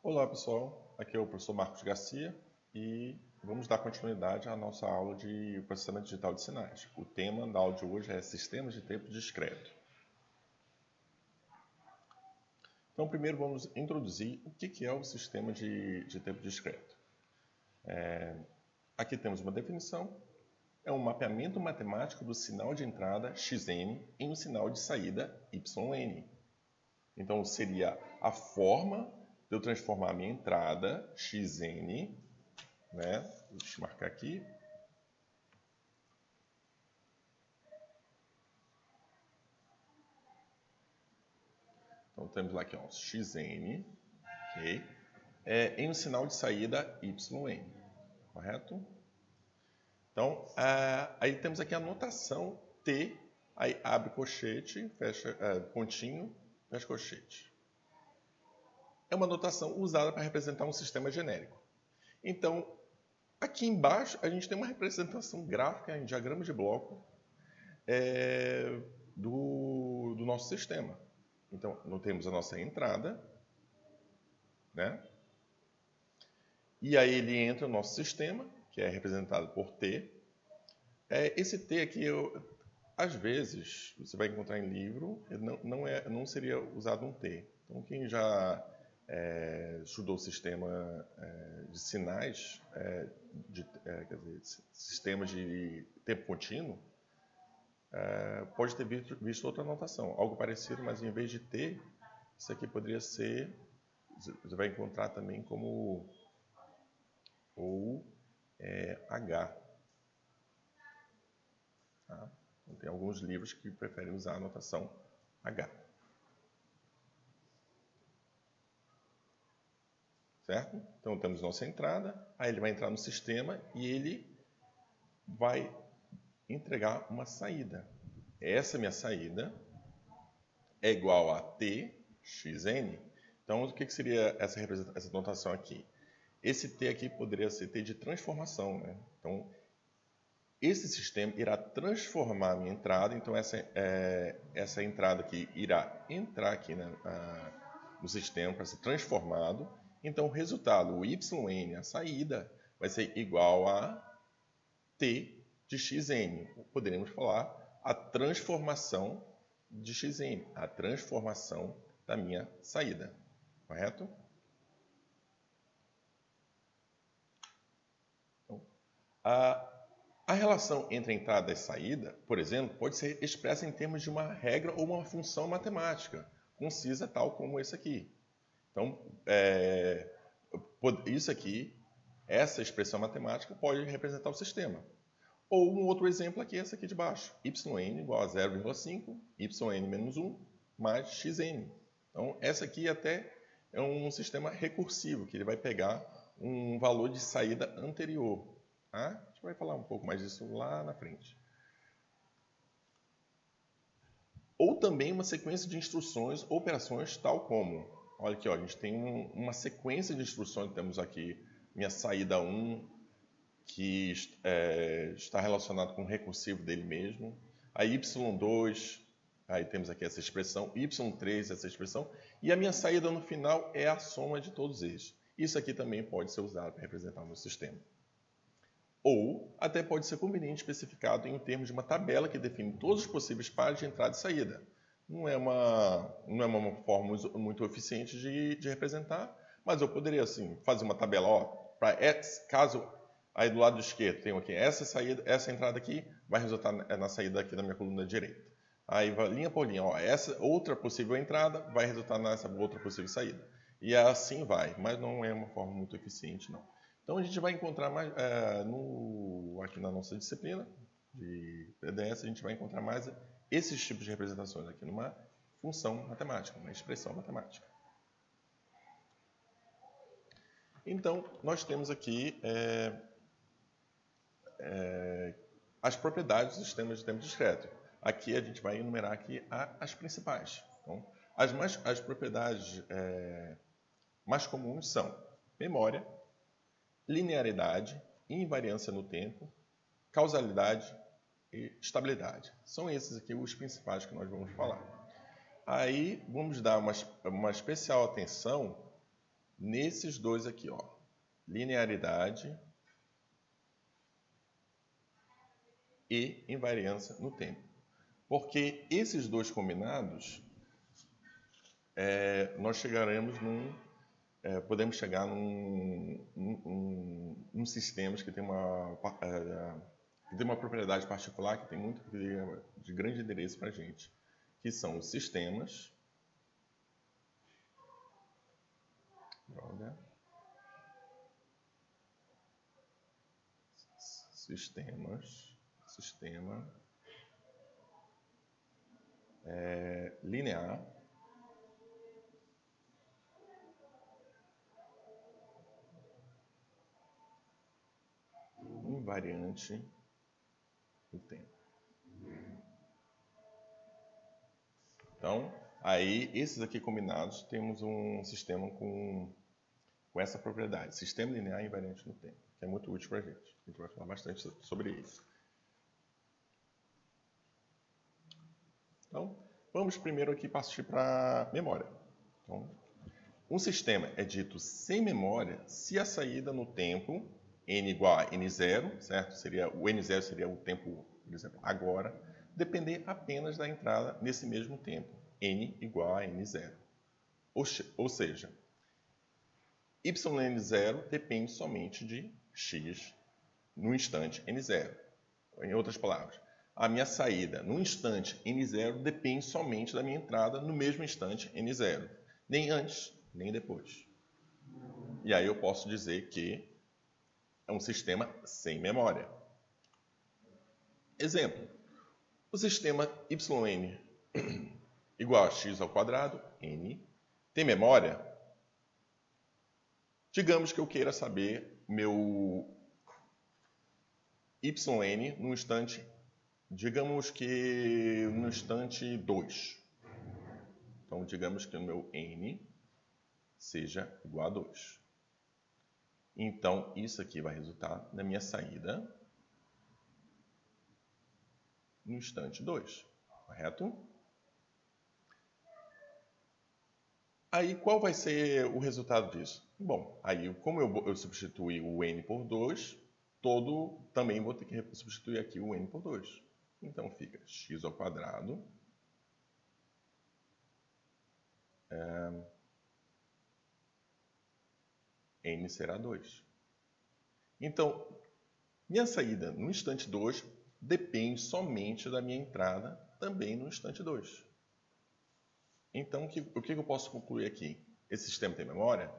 Olá pessoal, aqui é o professor Marcos Garcia e vamos dar continuidade à nossa aula de processamento digital de sinais. O tema da aula de hoje é sistemas de tempo discreto. Então, primeiro vamos introduzir o que é o sistema de tempo discreto. Aqui temos uma definição, é um mapeamento matemático do sinal de entrada xn em um sinal de saída yn. Então, seria a forma de eu transformar a minha entrada xn, né? Deixa eu marcar aqui. Então, temos lá aqui ó, xn, ok? Em um sinal de saída yn, correto? Então, aí temos aqui a notação T, aí abre colchete, fecha pontinho, fecha colchete. É uma notação usada para representar um sistema genérico. Então, aqui embaixo a gente tem uma representação gráfica em diagrama de bloco do nosso sistema. Então, nós temos a nossa entrada, né? E aí ele entra no nosso sistema, que é representado por T. Esse T aqui, às vezes, você vai encontrar em livro, não seria usado um T. Então, quem já estudou o sistema de sinais, quer dizer, sistemas de tempo contínuo, pode ter visto outra notação, algo parecido, mas em vez de T, isso aqui poderia ser, você vai encontrar também como ou H. Tá? Então, tem alguns livros que preferem usar a notação H. Certo? Então temos nossa entrada, aí ele vai entrar no sistema e ele vai entregar uma saída. Essa minha saída é igual a T, xn. Então o que seria essa notação aqui? Esse T aqui poderia ser T de transformação, né? Então, esse sistema irá transformar a minha entrada, então essa entrada aqui irá entrar aqui no sistema para ser transformado. Então, o resultado, o yn, a saída, vai ser igual a T de xn. Poderíamos falar a transformação de xn, a transformação da minha saída, correto? A relação entre a entrada e saída, por exemplo, pode ser expressa em termos de uma regra ou uma função matemática, concisa tal como esse aqui. Então, isso aqui, essa expressão matemática pode representar o sistema. Ou um outro exemplo aqui, esse aqui de baixo, yn igual a 0,5, yn menos 1, mais xn. Então, essa aqui até é um sistema recursivo, que ele vai pegar um valor de saída anterior. Tá? A gente vai falar um pouco mais disso lá na frente. Ou também uma sequência de instruções, operações, tal como, olha aqui, ó, a gente tem uma sequência de instruções, temos aqui minha saída 1, que está relacionado com o recursivo dele mesmo, a y2, aí temos aqui essa expressão, y3, essa expressão, e a minha saída no final é a soma de todos eles. Isso aqui também pode ser usado para representar o meu sistema. Ou até pode ser conveniente especificado em termos de uma tabela que define todos os possíveis pares de entrada e saída. Não é uma forma muito eficiente de representar, mas eu poderia assim, fazer uma tabela, para caso aí do lado esquerdo tenho aqui essa saída, essa entrada aqui vai resultar na saída aqui da minha coluna direita. Aí linha por linha, essa outra possível entrada vai resultar nessa outra possível saída. E assim vai, mas não é uma forma muito eficiente não. Então a gente vai encontrar mais, aqui na nossa disciplina de PDS, a gente vai encontrar mais esses tipos de representações aqui numa função matemática, uma expressão matemática. Então nós temos aqui as propriedades dos sistemas de tempo discreto. Aqui a gente vai enumerar aqui as principais. Então, as propriedades mais comuns são memória, linearidade, invariância no tempo, causalidade e estabilidade. São esses aqui os principais que nós vamos falar. Aí vamos dar uma especial atenção nesses dois aqui, ó, linearidade e invariância no tempo. Porque esses dois combinados, nós chegaremos podemos chegar num sistema que tem uma propriedade particular que tem muito de grande interesse para a gente, que são os sistemas. Sistema linear invariante do tempo. Então, aí, esses aqui combinados, temos um sistema com essa propriedade, sistema linear invariante no tempo, que é muito útil para a gente. A gente vai falar bastante sobre isso. Então, vamos primeiro aqui partir para a memória. Então, um sistema é dito sem memória se a saída no tempo n igual a n0, certo? O n0 seria o tempo, por exemplo, agora, depender apenas da entrada nesse mesmo tempo, n igual a n0. Ou seja, yn0 depende somente de x no instante n0. Em outras palavras, a minha saída no instante n0 depende somente da minha entrada no mesmo instante n0. Nem antes, nem depois. E aí eu posso dizer que é um sistema sem memória. Exemplo. O sistema yn igual a x ao quadrado, n, tem memória? Digamos que eu queira saber meu yn no instante, digamos que no instante 2. Então, digamos que o meu n seja igual a 2. Então, isso aqui vai resultar na minha saída no instante 2, correto? Aí, qual vai ser o resultado disso? Bom, aí, como eu substituí o n por 2, também vou ter que substituir aqui o n por 2. Então, fica x ao quadrado n será 2. Então, minha saída no instante 2 depende somente da minha entrada também no instante 2. Então, o que eu posso concluir aqui? Esse sistema tem memória?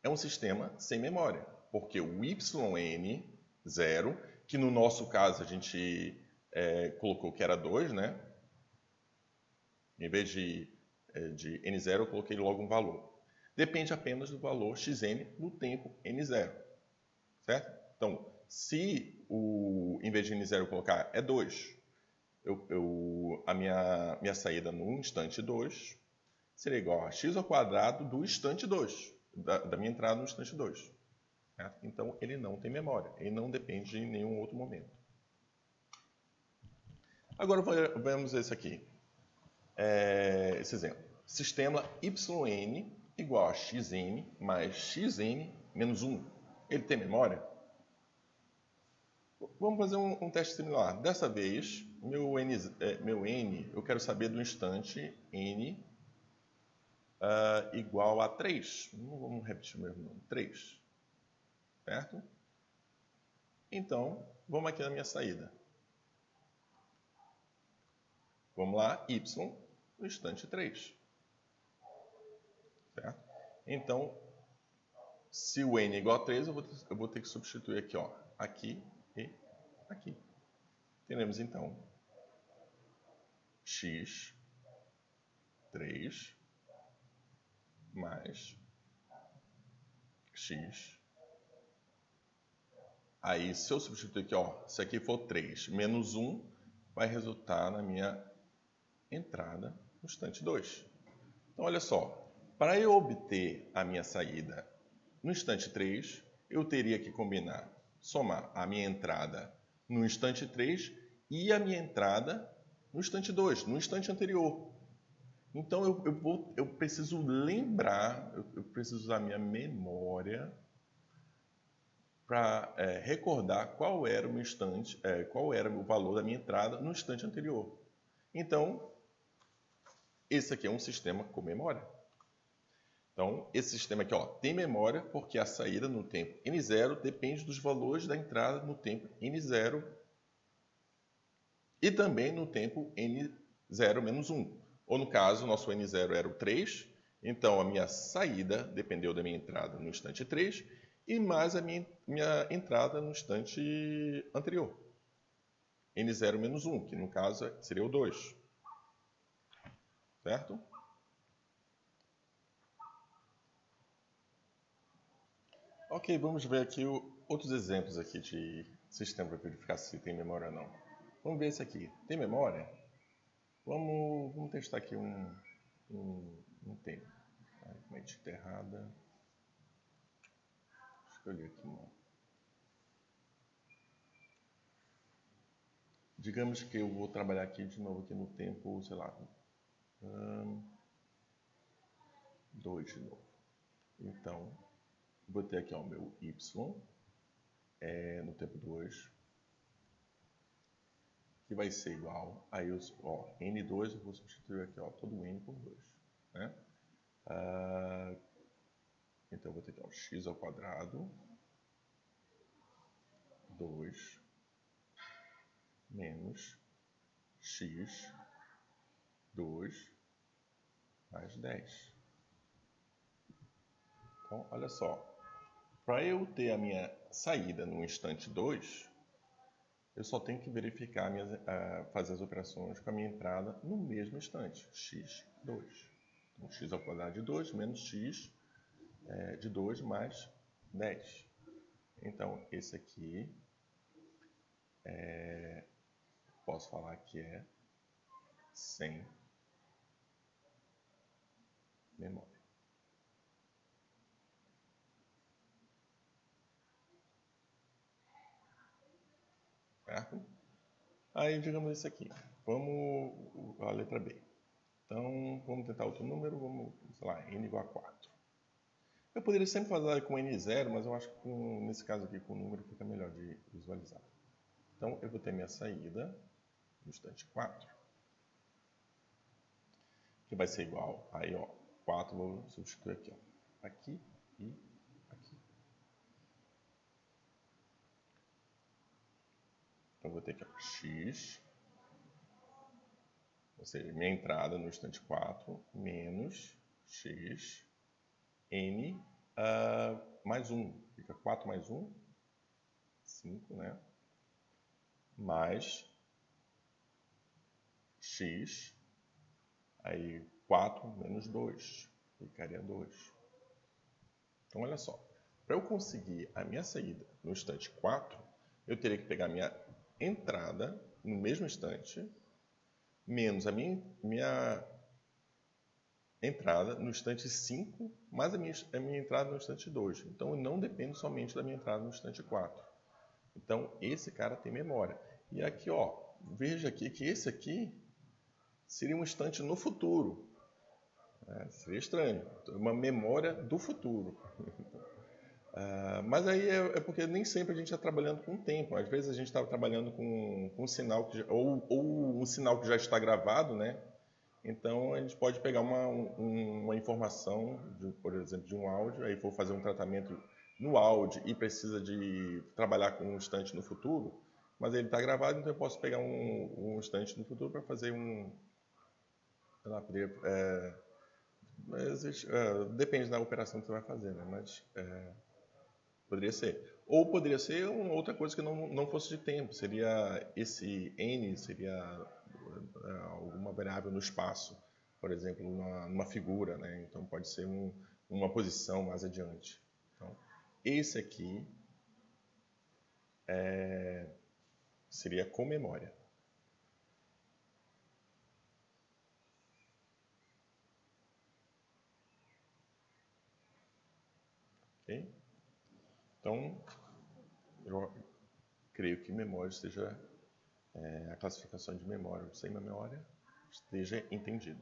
É um sistema sem memória, porque o yn0, que no nosso caso a gente colocou que era 2, né? Em vez de n0, eu coloquei logo um valor. Depende apenas do valor xn no tempo n0, certo? Então, se em vez de n0 eu colocar é 2, a minha saída no instante 2 seria igual a x ao quadrado do instante 2, da minha entrada no instante 2. Certo? Então, ele não tem memória, ele não depende de nenhum outro momento. Agora, vamos esse aqui, esse exemplo. Sistema yn igual a xn mais xn menos 1. Ele tem memória? Vamos fazer um teste similar. Dessa vez, meu n, eu quero saber do instante n igual a 3. Não vamos repetir o mesmo nome. 3. Certo? Então, vamos aqui na minha saída. Vamos lá, y no instante 3. Certo? Então, se o n é igual a 3, eu vou ter que substituir aqui, ó, aqui e aqui. Teremos, então, x 3 mais x. Aí, se eu substituir aqui, ó, se aqui for 3 menos 1, vai resultar na minha entrada no instante 2. Então, olha só, para eu obter a minha saída no instante 3, eu teria que somar a minha entrada no instante 3 e a minha entrada no instante 2, no instante anterior. Então eu preciso lembrar, eu preciso usar minha memória para recordar qual era o meu instante, qual era o valor da minha entrada no instante anterior. Então, esse aqui é um sistema com memória. Então, esse sistema aqui tem memória porque a saída no tempo n0 depende dos valores da entrada no tempo n0 e também no tempo n0 menos 1. Ou no caso, o nosso n0 era o 3, então a minha saída dependeu da minha entrada no instante 3 e mais a minha entrada no instante anterior. n0 menos 1, que no caso seria o 2. Certo? Ok, vamos ver aqui outros exemplos aqui de sistema para verificar se tem memória ou não. Vamos ver esse aqui. Tem memória? Vamos testar aqui um tempo. Uma edita errada. Escolhi aqui uma. Digamos que eu vou trabalhar aqui de novo aqui no tempo, sei lá, 2 de novo. Então, vou ter aqui o meu y no tempo 2, que vai ser igual a n2, eu vou substituir aqui todo o n por 2. Né? Então, eu vou ter aqui x ao quadrado, 2, menos x, 2, mais 10. Então, olha só. Para eu ter a minha saída no instante 2, eu só tenho que verificar, fazer as operações com a minha entrada no mesmo instante, x, 2. Então, x ao quadrado de 2 menos x de 2 mais 10. Então, esse aqui, posso falar que é sem memória. Certo? Aí, digamos esse aqui. Vamos a letra B. Então, vamos tentar outro número, vamos, sei lá, n igual a 4. Eu poderia sempre fazer com n0, mas eu acho que nesse caso aqui com o número fica melhor de visualizar. Então, eu vou ter minha saída no instante 4, que vai ser igual, aí 4 vou substituir aqui, aqui e aqui. Então, eu vou ter aqui x, ou seja, minha entrada no instante 4, menos x, n, mais 1. Fica 4 mais 1, 5, né? Mais x, aí 4 menos 2, ficaria 2. Então, olha só. Para eu conseguir a minha saída no instante 4, eu teria que pegar a minha entrada no mesmo instante, menos a minha entrada no instante 5, mais a minha entrada no instante 2. Então, eu não dependo somente da minha entrada no instante 4. Então, esse cara tem memória. E aqui, veja aqui que esse aqui seria um instante no futuro. Seria estranho. Uma memória do futuro. Mas aí é porque nem sempre a gente está trabalhando com tempo. Às vezes a gente está trabalhando com um sinal ou um sinal que já está gravado, né? Então a gente pode pegar uma informação, por exemplo, de um áudio, aí for fazer um tratamento no áudio e precisa de trabalhar com um instante no futuro, mas ele está gravado, então eu posso pegar um instante no futuro para fazer sei lá, depende da operação que você vai fazer, né? Mas poderia ser. Ou poderia ser uma outra coisa que não fosse de tempo. Seria esse n, seria alguma variável no espaço, por exemplo, numa figura, né? Então pode ser uma posição mais adiante. Então, esse aqui seria com memória. Ok? Então, eu creio que memória seja a classificação de memória sem memória esteja entendido.